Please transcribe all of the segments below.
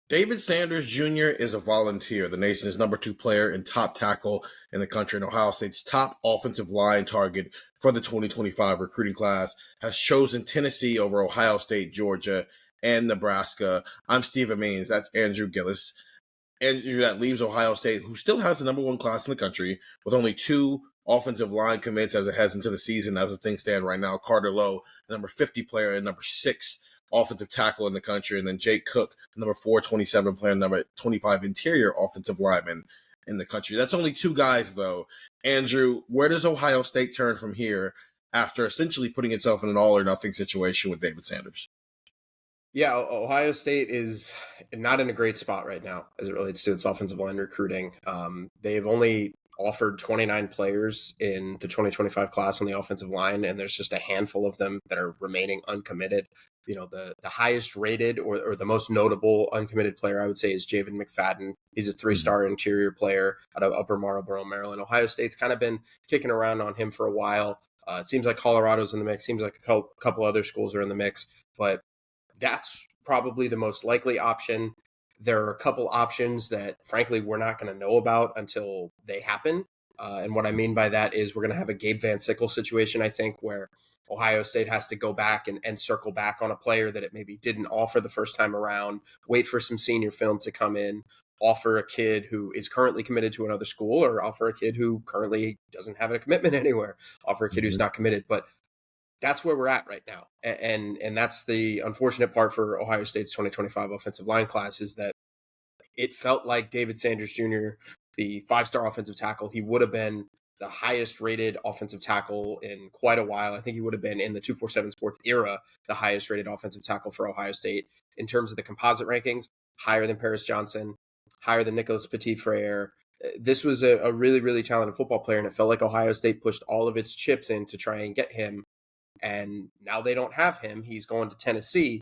David Sanders Jr. is a volunteer, the nation's number 2 player and top tackle in the country, and Ohio State's top offensive line target for the 2025 recruiting class, has chosen Tennessee over Ohio State, Georgia, and Nebraska. I'm Stephen Means. That's Andrew Gillis. Andrew, that leaves Ohio State, who still has the number 1 class in the country, with only 2 offensive line commits as it heads into the season, as things stand right now. Carter Lowe, the number 50 player and number 6 offensive tackle in the country, and then Jake Cook, number 427 player, number 25 interior offensive lineman in the country. That's only 2 guys, though. Andrew, where does Ohio State turn from here after essentially putting itself in an all-or-nothing situation with David Sanders? Yeah, Ohio State is not in a great spot right now as it relates to its offensive line recruiting. They've only offered 29 players in the 2025 class on the offensive line, and there's just a handful of them that are remaining uncommitted. You know, the highest rated or the most notable uncommitted player, I would say, is Javen McFadden. He's a 3-star interior player out of Upper Marlboro, Maryland. Ohio State's kind of been kicking around on him for a while. It seems like Colorado's in the mix. Seems like a couple other schools are in the mix, but that's probably the most likely option. There are a couple options that, frankly, we're not going to know about until they happen. And what I mean by that is we're going to have a Gabe Van Sickle situation, I think, where Ohio State has to go back and circle back on a player that it maybe didn't offer the first time around, wait for some senior film to come in, offer a kid who is currently committed to another school, or offer a kid who currently doesn't have a commitment anywhere, offer a kid who's not committed. But that's where we're at right now. And that's the unfortunate part for Ohio State's 2025 offensive line class, is that it felt like David Sanders Jr., the 5-star offensive tackle, he would have been the highest rated offensive tackle in quite a while. I think he would have been in the 247 Sports era, the highest rated offensive tackle for Ohio State in terms of the composite rankings, higher than Paris Johnson, higher than Nicholas Petit-Frere. This was a really, really talented football player, and it felt like Ohio State pushed all of its chips in to try and get him. And now they don't have him. He's going to Tennessee,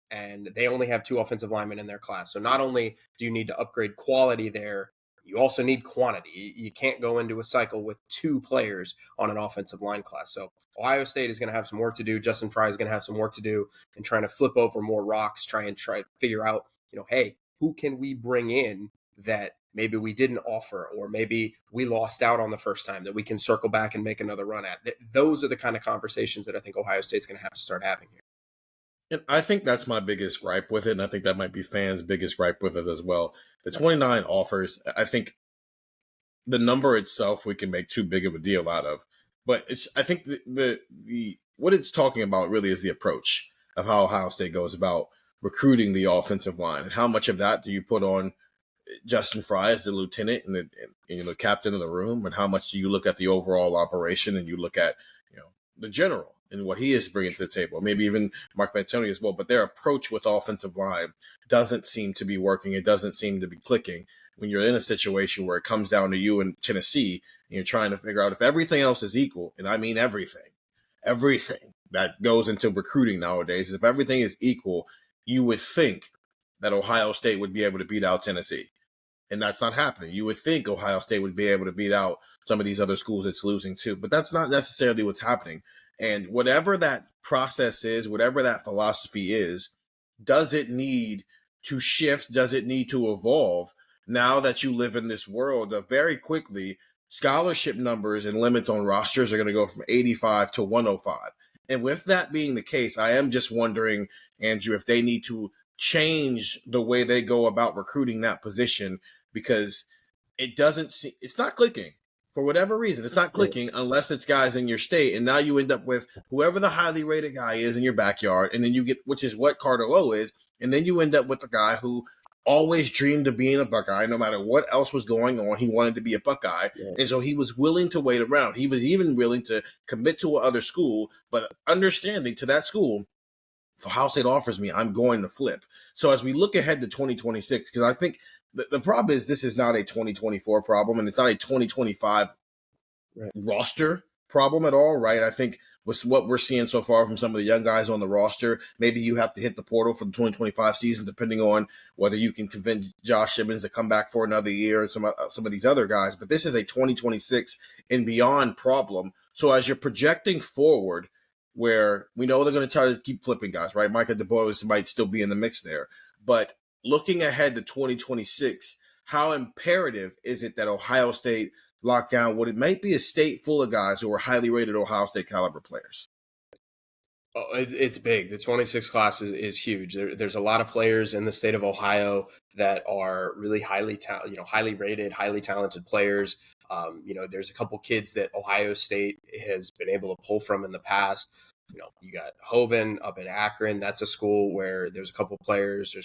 and they only have 2 offensive linemen in their class. So not only do you need to upgrade quality there, you also need quantity. You can't go into a cycle with 2 players on an offensive line class. So Ohio State is going to have some work to do. Justin Fry is going to have some work to do in trying to flip over more rocks, try to figure out, hey, who can we bring in that maybe we didn't offer, or maybe we lost out on the first time that we can circle back and make another run at. Those are the kind of conversations that I think Ohio State's going to have to start having here. And I think that's my biggest gripe with it, and I think that might be fans' biggest gripe with it as well. The 29 offers, I think the number itself we can make too big of a deal out of. But I think the what it's talking about really is the approach of how Ohio State goes about recruiting the offensive line, and how much of that do you put on Justin Fry as the lieutenant and the captain of the room, and how much do you look at the overall operation and you look at the general and what he is bringing to the table, maybe even Mark D'Antoni as well. But their approach with offensive line doesn't seem to be working. It doesn't seem to be clicking when you're in a situation where it comes down to you in Tennessee and you're trying to figure out if everything else is equal, and I mean everything that goes into recruiting nowadays, if everything is equal, you would think that Ohio State would be able to beat out Tennessee. And that's not happening. You would think Ohio State would be able to beat out some of these other schools it's losing to, but that's not necessarily what's happening. And whatever that process is, whatever that philosophy is, does it need to shift? Does it need to evolve now that you live in this world of very quickly scholarship numbers and limits on rosters are going to go from 85 to 105? And with that being the case, I am just wondering, Andrew, if they need to change the way they go about recruiting that position, because it's not clicking. For whatever reason, it's not clicking unless it's guys in your state. And now you end up with whoever the highly rated guy is in your backyard. And then you get, which is what Carter Lowe is. And then you end up with a guy who always dreamed of being a Buckeye. No matter what else was going on, he wanted to be a Buckeye. Yeah. And so he was willing to wait around. He was even willing to commit to another school, but understanding to that school, if Ohio State offers me, I'm going to flip. So as we look ahead to 2026, because I think the problem is this is not a 2024 problem, and it's not a 2025 roster problem at all, right? I think with what we're seeing so far from some of the young guys on the roster, maybe you have to hit the portal for the 2025 season, depending on whether you can convince Josh Simmons to come back for another year and some of these other guys. But this is a 2026 and beyond problem. So as you're projecting forward, where we know they're going to try to keep flipping guys, right? Micah DeBose might still be in the mix there. But looking ahead to 2026, how imperative is it that Ohio State lock down what it might be a state full of guys who are highly rated Ohio State caliber players? Oh, it's big. The 26 class is huge. There's a lot of players in the state of Ohio that are really highly rated, highly talented players. There's a couple kids that Ohio State has been able to pull from in the past. You got Hoban up in Akron. That's a school where there's a couple players.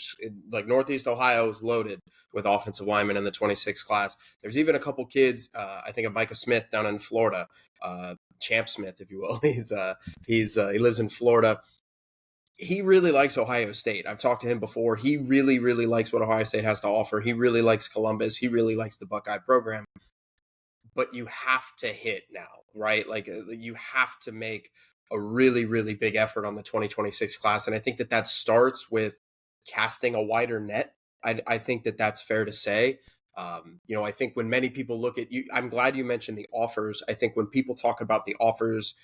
Like Northeast Ohio is loaded with offensive linemen in the 26 class. There's even a couple kids. I think of Micah Smith down in Florida, Champ Smith, if you will. He lives in Florida. He really likes Ohio State. I've talked to him before. He really, really likes what Ohio State has to offer. He really likes Columbus. He really likes the Buckeye program. But you have to hit now, right? Like you have to make a really, really big effort on the 2026 class. And I think that starts with casting a wider net. I think that that's fair to say. I think when many people look at you, I'm glad you mentioned the offers. I think when people talk about the offers,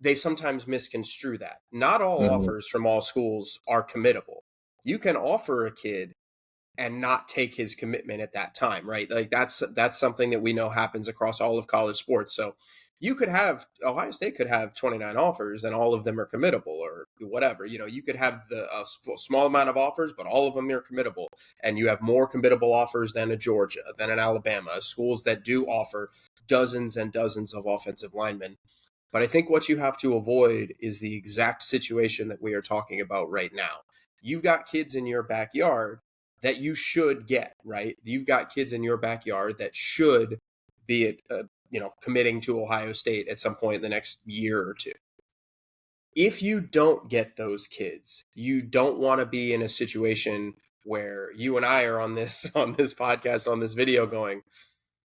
they sometimes misconstrue that. Not all offers from all schools are committable. You can offer a kid and not take his commitment at that time, right? Like that's something that we know happens across all of college sports. So Ohio State could have 29 offers and all of them are committable or whatever. You could have a small amount of offers, but all of them are committable. And you have more committable offers than a Georgia, than an Alabama, schools that do offer dozens and dozens of offensive linemen. But I think what you have to avoid is the exact situation that we are talking about right now. You've got kids in your backyard that you should get, right? You've got kids in your backyard that should be committing to Ohio State at some point in the next year or two. If you don't get those kids, you don't want to be in a situation where you and I are on this podcast, on this video going,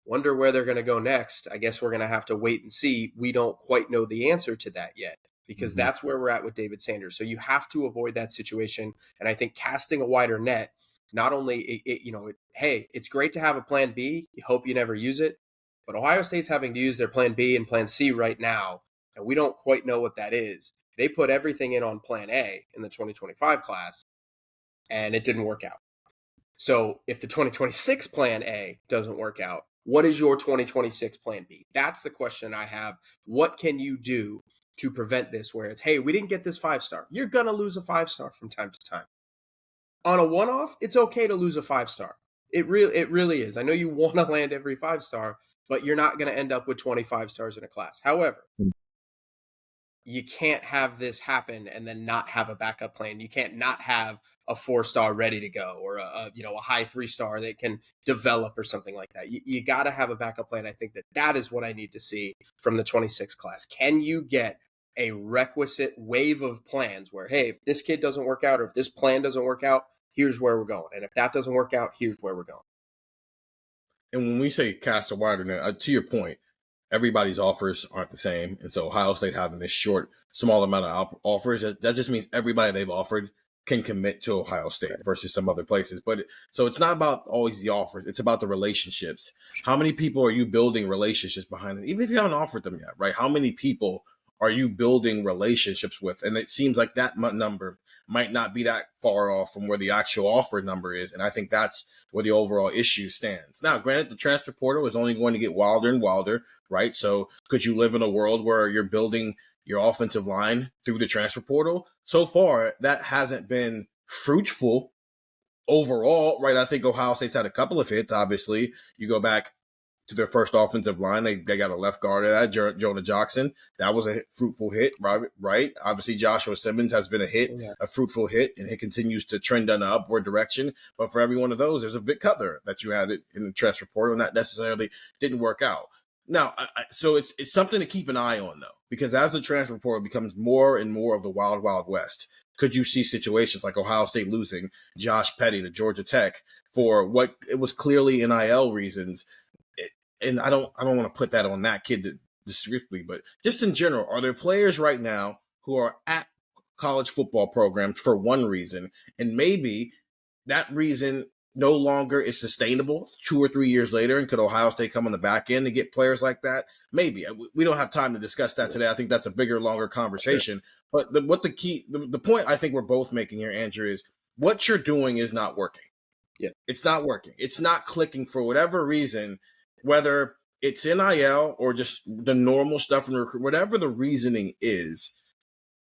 wonder where they're going to go next. I guess we're going to have to wait and see. We don't quite know the answer to that yet because that's where we're at with David Sanders. So you have to avoid that situation. And I think casting a wider net, not only, hey, it's great to have a plan B. You hope you never use it. But Ohio State's having to use their plan B and plan C right now. And we don't quite know what that is. They put everything in on plan A in the 2025 class, and it didn't work out. So if the 2026 plan A doesn't work out, what is your 2026 plan B? That's the question I have. What can you do to prevent this where it's, hey, we didn't get this 5-star. You're going to lose a 5-star from time to time. On a one-off, it's okay to lose a 5-star. It really is. I know you want to land every 5-star, but you're not going to end up with 25 stars in a class. However, you can't have this happen and then not have a backup plan. You can't not have a 4-star ready to go or a high 3-star that can develop or something like that. You got to have a backup plan. I think that is what I need to see from the 26 class. Can you get a requisite wave of plans where, hey, if this kid doesn't work out or if this plan doesn't work out, here's where we're going. And if that doesn't work out, here's where we're going. And when we say cast a wider net, to your point, everybody's offers aren't the same. And so Ohio State having this small amount of offers, that just means everybody they've offered can commit to Ohio State versus some other places. So it's not about always the offers. It's about the relationships. How many people are you building relationships behind it? Even if you haven't offered them yet, right? How many people are you building relationships with? And it seems like that number might not be that far off from where the actual offer number is. And I think that's where the overall issue stands. Now, granted, the transfer portal is only going to get wilder and wilder, right? So could you live in a world where you're building your offensive line through the transfer portal? So far, that hasn't been fruitful overall, right? I think Ohio State's had a couple of hits, obviously. You go back to their first offensive line. They got a left guard at that, Jonah Jackson. That was a fruitful hit, right? Obviously, Joshua Simmons has been a fruitful hit, and it continues to trend in an upward direction. But for every one of those, there's a Vic Cutler that you had in the transfer portal, and that necessarily didn't work out. Now, so it's something to keep an eye on, though, because as the transfer portal becomes more and more of the wild, wild west, could you see situations like Ohio State losing Josh Petty to Georgia Tech for what it was clearly NIL reasons? And I don't want to put that on that kid strictly, but just in general, are there players right now who are at college football programs for one reason, and maybe that reason no longer is sustainable 2 or 3 years later? And could Ohio State come on the back end and get players like that? Maybe. We don't have time to discuss that today. I think that's a bigger, longer conversation. Sure. But the point I think we're both making here, Andrew, is what you're doing is not working. Yeah. It's not working. It's not clicking for whatever reason, whether it's NIL or just the normal stuff in recruit, whatever the reasoning is.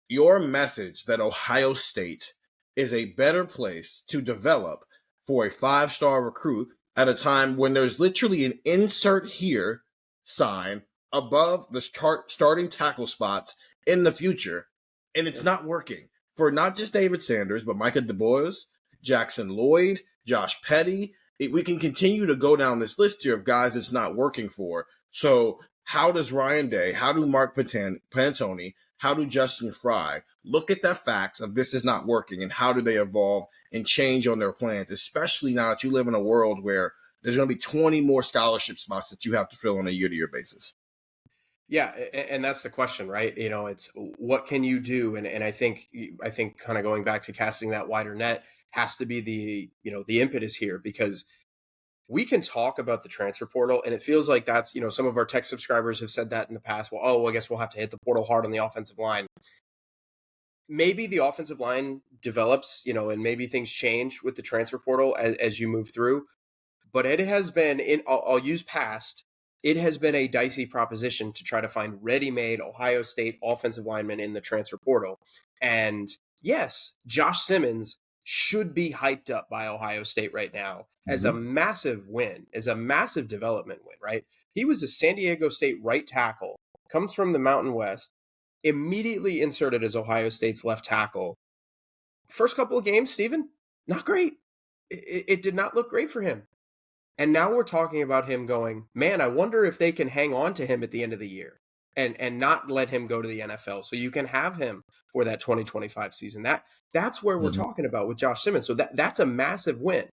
Your message that Ohio State is a better place to develop for a 5-star recruit at a time when there's literally an insert here sign above the starting tackle spots in the future, and it's not working for not just David Sanders, but Micah DuBois, Jackson Lloyd, Josh Petty. We can continue to go down this list here of guys it's not working for. So how does Ryan Day, how do Mark Pantoni, how do Justin Fry look at the facts of this is not working, and how do they evolve and change on their plans, especially now that you live in a world where there's going to be 20 more scholarship spots that you have to fill on a year-to-year basis? Yeah, and that's the question, right? It's what can you do? And I think kind of going back to casting that wider net has to be the impetus here, because we can talk about the transfer portal, and it feels like that's, some of our tech subscribers have said that in the past. Well, I guess we'll have to hit the portal hard on the offensive line. Maybe the offensive line develops, and maybe things change with the transfer portal as you move through. But it has been, I'll use past, it has been a dicey proposition to try to find ready-made Ohio State offensive linemen in the transfer portal. And yes, Josh Simmons should be hyped up by Ohio State right now as a massive win, as a massive development win, right? He was a San Diego State right tackle, comes from the Mountain West, immediately inserted as Ohio State's left tackle. First couple of games, Steven, not great. It did not look great for him. And now we're talking about him going, man, I wonder if they can hang on to him at the end of the year and not let him go to the NFL so you can have him for that 2025 season. That's where we're talking about with Josh Simmons. So that's a massive win.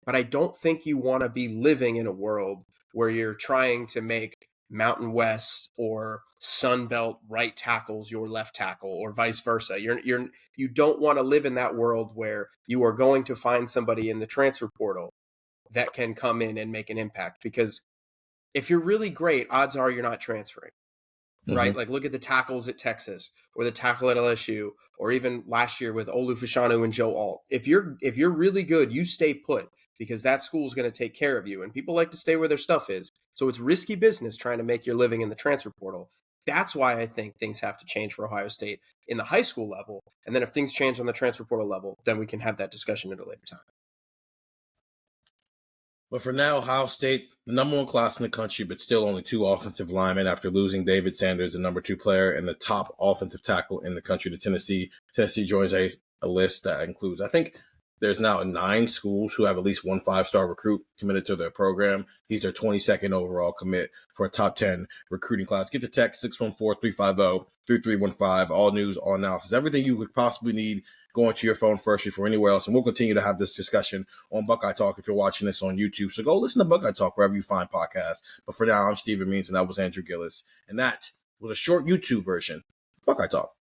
But I don't think you want to be living in a world where you're trying to make Mountain West or Sun Belt right tackles your left tackle or vice versa. You don't want to live in that world where you are going to find somebody in the transfer portal that can come in and make an impact. Because if you're really great, odds are you're not transferring, right? Like look at the tackles at Texas or the tackle at LSU, or even last year with Olu Fashanu and Joe Alt. If you're really good, you stay put, because that school is going to take care of you. And people like to stay where their stuff is. So it's risky business trying to make your living in the transfer portal. That's why I think things have to change for Ohio State in the high school level. And then if things change on the transfer portal level, then we can have that discussion at a later time. But for now, Ohio State, the number one class in the country, but still only 2 offensive linemen after losing David Sanders, the number 2 player and the top offensive tackle in the country, to Tennessee. Tennessee joins a list that includes, I think there's now 9 schools who have at least one 5-star recruit committed to their program. He's their 22nd overall commit for a top 10 recruiting class. Get the text 614-350-3315. All news, all analysis, everything you could possibly need going to your phone first before anywhere else. And we'll continue to have this discussion on Buckeye Talk if you're watching this on YouTube. So go listen to Buckeye Talk wherever you find podcasts. But for now, I'm Stephen Means, and that was Andrew Gillis. And that was a short YouTube version of Buckeye Talk.